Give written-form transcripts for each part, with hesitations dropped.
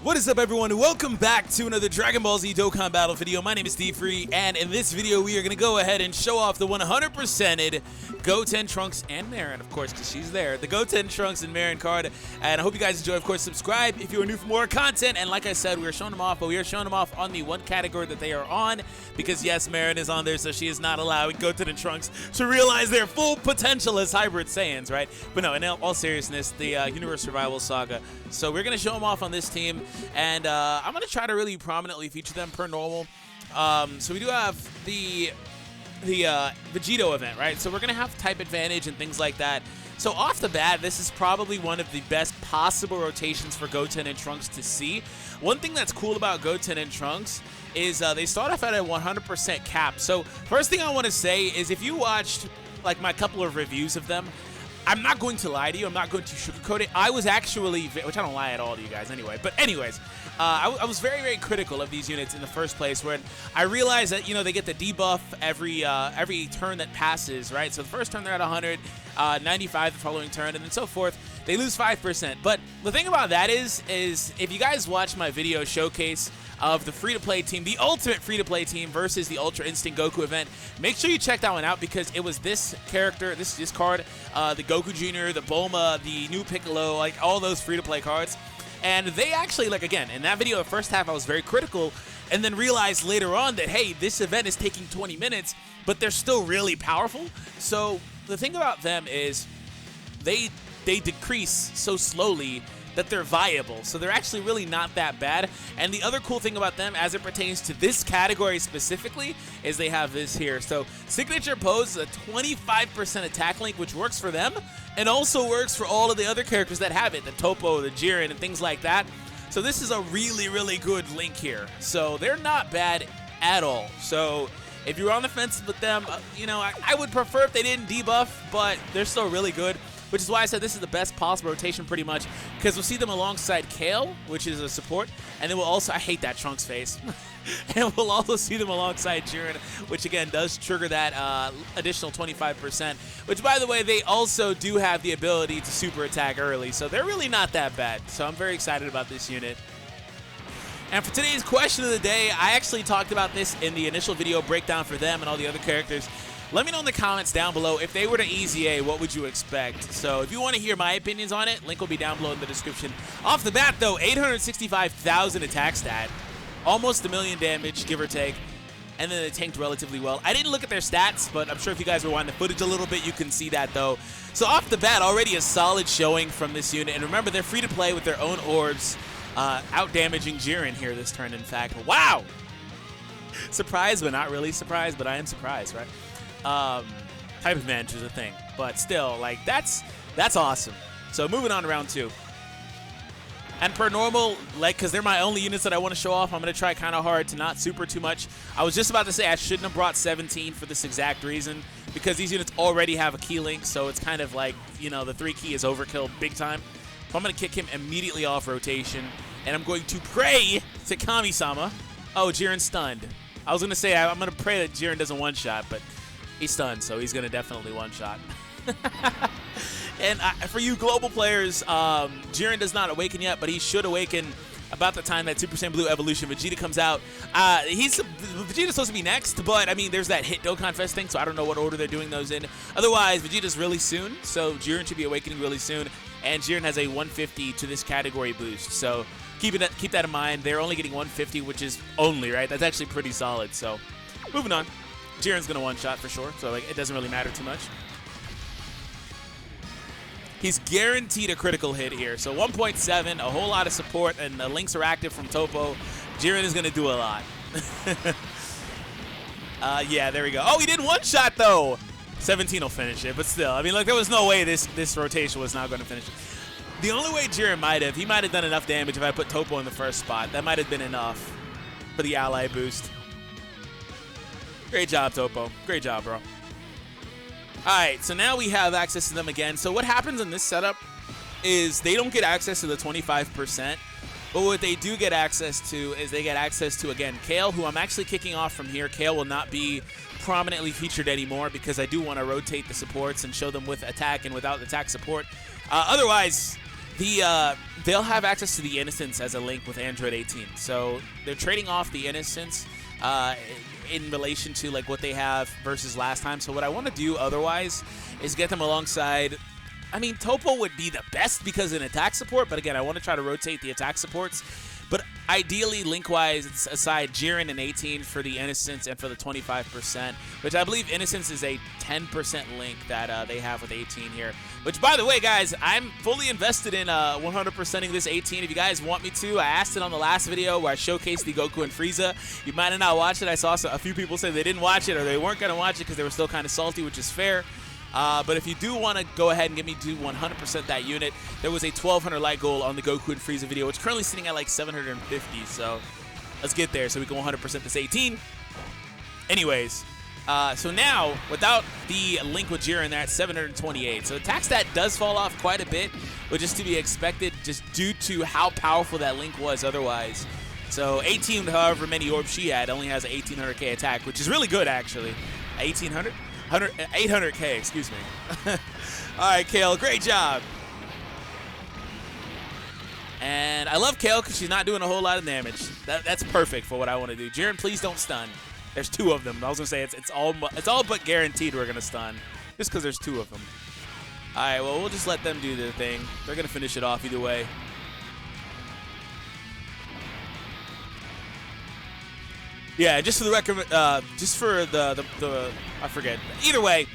What is up, everyone? Welcome back to another Dragon Ball Z Dokkan battle video. My name is D-Free, and in this video, we are going to go ahead and show off the 100%ed Goten, Trunks, and Marron, of course, because she's there. The Goten, Trunks, and Marron card, and I hope you guys enjoy. Of course, subscribe if you are new for more content, and like I said, we are showing them off, but we are showing them off on the one category that they are on, because yes, Marron is on there, so she is not allowing Goten and Trunks to realize their full potential as hybrid Saiyans, right? But no, in all seriousness, the Universe Survival Saga. So we're going to show them off on this team, and I'm going to try to really prominently feature them per normal. So we do have the Vegito event, right? So we're going to have type advantage and things like that. So off the bat, this is probably one of the best possible rotations for Goten and Trunks to see. One thing that's cool about Goten and Trunks is they start off at a 100% cap. So first thing I want to say is if you watched like my couple of reviews of them, I'm not going to lie to you. I'm not going to sugarcoat it. I was actually, which I don't lie at all to you guys anyway. But anyways, I was very, very critical of these units in the first place when I realized that, you know, they get the debuff every turn that passes, right? So the first turn they're at 100, 95 the following turn, and then so forth. They lose 5%. But the thing about that is if you guys watch my video showcase of the free-to-play team, the ultimate free-to-play team versus the Ultra Instinct Goku event, make sure you check that one out because it was this character, this card, the Goku Jr., the Bulma, the new Piccolo, like all those free-to-play cards. And they actually, like, again, in that video, the first half I was very critical and then realized later on that, hey, this event is taking 20 minutes, but they're still really powerful. So the thing about them is they decrease so slowly that they're viable. So they're actually really not that bad. And the other cool thing about them as it pertains to this category specifically is they have this here. So Signature Pose is a 25% attack link, which works for them and also works for all of the other characters that have it, the Toppo, the Jiren, and things like that. So this is a really, really good link here. So they're not bad at all. So if you're on the fence with them, you know, I would prefer if they didn't debuff, but they're still really good. Which is why I said this is the best possible rotation pretty much, because we'll see them alongside Kale, which is a support, and then we'll also, I hate that Trunks face, and we'll also see them alongside Jiren, which again does trigger that additional 25%, which by the way, they also do have the ability to super attack early, so they're really not that bad, so I'm very excited about this unit. And for today's question of the day, I actually talked about this in the initial video breakdown for them and all the other characters. Let me know in the comments down below, if they were to EZA, what would you expect? So if you want to hear my opinions on it, link will be down below in the description. Off the bat, though, 865,000 attack stat, almost a million damage, give or take, and then they tanked relatively well. I didn't look at their stats, but I'm sure if you guys rewind the footage a little bit, you can see that, though. So off the bat, already a solid showing from this unit. And remember, they're free to play with their own orbs, out-damaging Jiren here this turn, in fact. Wow! Surprised, but not really surprised, but I am surprised, right? Type advantage is a thing, but still, like, that's awesome. So moving on to round 2. And per normal, like, because they're my only units that I want to show off, I'm going to try kind of hard to not super too much. I was just about to say I shouldn't have brought 17 for this exact reason, because these units already have a key link, so it's kind of like, you know, the 3 key is overkill big time. So I'm going to kick him immediately off rotation, and I'm going to pray to Kami-sama. Oh, Jiren's stunned. I was going to say I'm going to pray that Jiren doesn't one-shot, but he's stunned, so he's going to definitely one-shot. And for you global players, Jiren does not awaken yet, but he should awaken about the time that Super Saiyan Blue Evolution Vegeta comes out. Vegeta's supposed to be next, but, I mean, there's that Hit Dokkan Fest thing, so I don't know what order they're doing those in. Otherwise, Vegeta's really soon, so Jiren should be awakening really soon, and Jiren has a 150 to this category boost, so keep that in mind. They're only getting 150, which is only, right? That's actually pretty solid, so moving on. Jiren's going to one-shot for sure, so like it doesn't really matter too much. He's guaranteed a critical hit here. So 1.7, a whole lot of support, and the links are active from Toppo. Jiren is going to do a lot. Yeah, there we go. Oh, he did one-shot, though. 17 will finish it, but still. I mean, like, there was no way this rotation was not going to finish it. The only way Jiren he might have done enough damage if I put Toppo in the first spot. That might have been enough for the ally boost. Great job, Toppo. Great job, bro. All right, so now we have access to them again. So what happens in this setup is they don't get access to the 25%, but what they do get access to is they get access to, again, Kale, who I'm actually kicking off from here. Kale will not be prominently featured anymore because I do want to rotate the supports and show them with attack and without attack support. Otherwise, they'll have access to the Innocence as a link with Android 18. So they're trading off the Innocence in relation to like what they have versus last time. So what I want to do otherwise is get them alongside. I mean, Topo would be the best because in attack support, but again, I want to try to rotate the attack supports. But ideally, link-wise, it's aside Jiren and 18 for the Innocence and for the 25%, which I believe Innocence is a 10% link that they have with 18 here. Which, by the way, guys, I'm fully invested in 100%ing this 18. If you guys want me to, I asked it on the last video where I showcased the Goku and Frieza. You might have not watched it. I saw a few people say they didn't watch it or they weren't going to watch it because they were still kind of salty, which is fair. But if you do want to go ahead and get me to 100% that unit, there was a 1200 light goal on the Goku and Frieza video, which is currently sitting at like 750. So let's get there so we can 100% this 18. Anyways, so now without the link with Jiren, they're at 728. So attack stat does fall off quite a bit, which is to be expected just due to how powerful that link was otherwise. So 18, however many orbs she had, only has an 1800k attack, which is really good actually. 1800? 800k, excuse me. All right, Kale, great job. And I love Kale because she's not doing a whole lot of damage. That's perfect for what I want to do. Jiren, please don't stun. There's two of them. I was gonna say it's all but guaranteed we're gonna stun, just because there's two of them. All right, well we'll just let them do their thing. They're gonna finish it off either way. Yeah, just for the record, just for the I forget. Either way,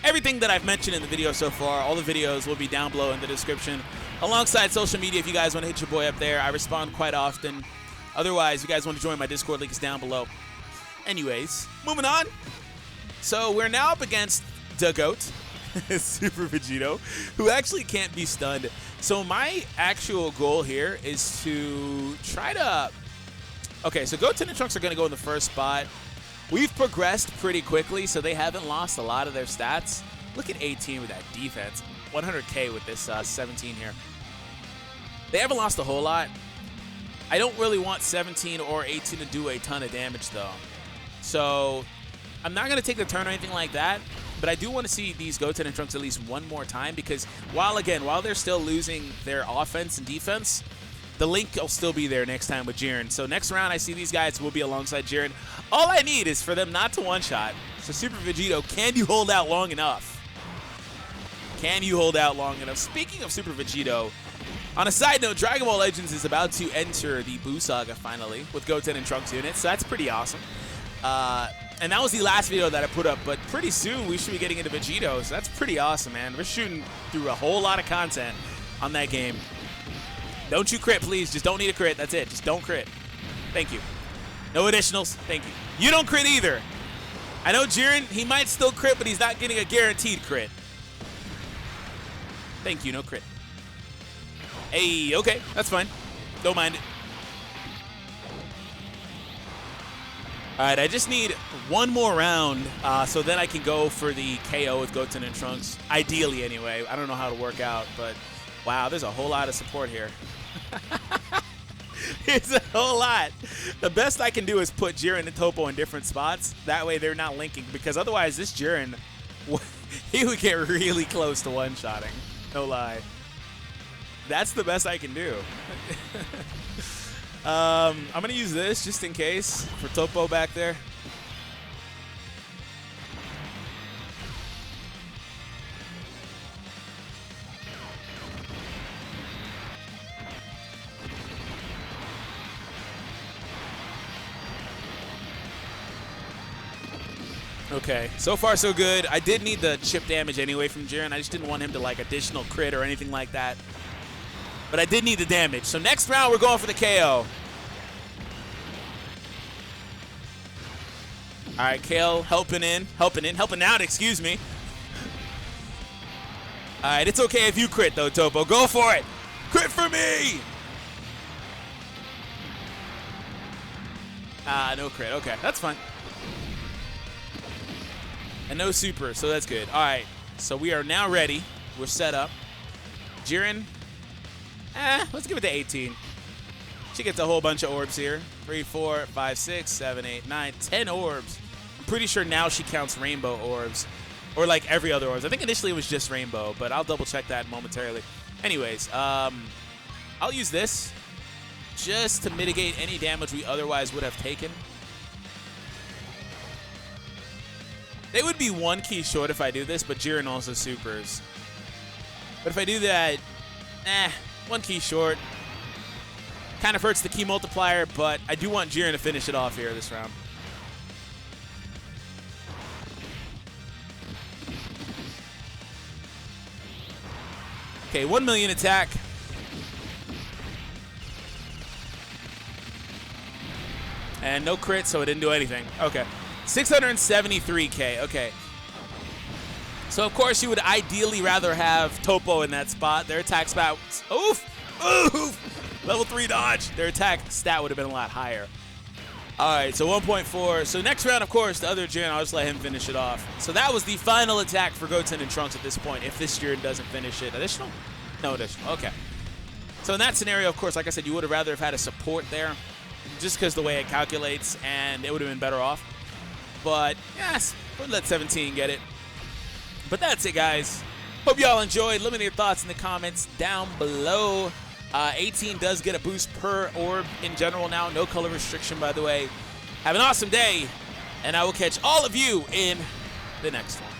everything that I've mentioned in the video so far, all the videos will be down below in the description, alongside social media if you guys want to hit your boy up there. I respond quite often. Otherwise, if you guys want to join my Discord, link is down below. Anyways, moving on. So we're now up against the GOAT, Super Vegito, who actually can't be stunned. So my actual goal here is to try to... Okay, so Goten and Trunks are going to go in the first spot. We've progressed pretty quickly, so they haven't lost a lot of their stats. Look at 18 with that defense. 100k with this 17 here. They haven't lost a whole lot. I don't really want 17 or 18 to do a ton of damage, though. So I'm not going to take the turn or anything like that, but I do want to see these Goten and Trunks at least one more time because while they're still losing their offense and defense, the link will still be there next time with Jiren. So next round I see these guys will be alongside Jiren. All I need is for them not to one-shot. So Super Vegito, can you hold out long enough? Can you hold out long enough? Speaking of Super Vegito, on a side note, Dragon Ball Legends is about to enter the Buu Saga finally with Goten and Trunks units, so that's pretty awesome. And that was the last video that I put up, but pretty soon we should be getting into Vegito, so that's pretty awesome, man. We're shooting through a whole lot of content on that game. Don't you crit, please. Just don't need a crit. That's it. Just don't crit. Thank you. No additionals. Thank you. You don't crit either. I know Jiren, he might still crit, but he's not getting a guaranteed crit. Thank you. No crit. Hey, okay. That's fine. Don't mind it. All right, I just need one more round so then I can go for the KO with Goten and Trunks. Ideally, anyway. I don't know how to work out, but wow, there's a whole lot of support here. It's a whole lot. The best I can do is put Jiren and Topo in different spots. That way they're not linking, because otherwise this Jiren, he would get really close to one-shotting. No lie. That's the best I can do. I'm going to use this just in case for Topo back there. Okay, so far so good. I did need the chip damage anyway from Jiren. I just didn't want him to like additional crit or anything like that. But I did need the damage. So next round we're going for the KO. All right, Kale helping out, excuse me. All right, it's okay if you crit though, Topo. Go for it. Crit for me. No crit. Okay, that's fine. And no super, so that's good. All right, so we are now ready. We're set up. Jiren, let's give it to 18. She gets a whole bunch of orbs here. 3, 4, 5, 6, 7, 8, 9, 10 orbs. I'm pretty sure now she counts rainbow orbs, or like every other orbs. I think initially it was just rainbow, but I'll double check that momentarily. Anyways, I'll use this just to mitigate any damage we otherwise would have taken. They would be 1 key short if I do this, but Jiren also supers. But if I do that, 1 key short. Kind of hurts the key multiplier, but I do want Jiren to finish it off here this round. Okay, 1 million attack. And no crit, so it didn't do anything. Okay. 673k. Okay. So, of course, you would ideally rather have Topo in that spot. Their attack spot. Oof! Oof! Level 3 dodge. Their attack stat would have been a lot higher. All right, so 1.4. So, next round, of course, the other Jiren, I'll just let him finish it off. So, that was the final attack for Goten and Trunks at this point, if this Jiren doesn't finish it. Additional? No additional. Okay. So, in that scenario, of course, like I said, you would have rather have had a support there, just because the way it calculates, and it would have been better off. But, yes, we'll let 17 get it. But that's it, guys. Hope y'all enjoyed. Let me know your thoughts in the comments down below. 18 does get a boost per orb in general now. No color restriction, by the way. Have an awesome day, and I will catch all of you in the next one.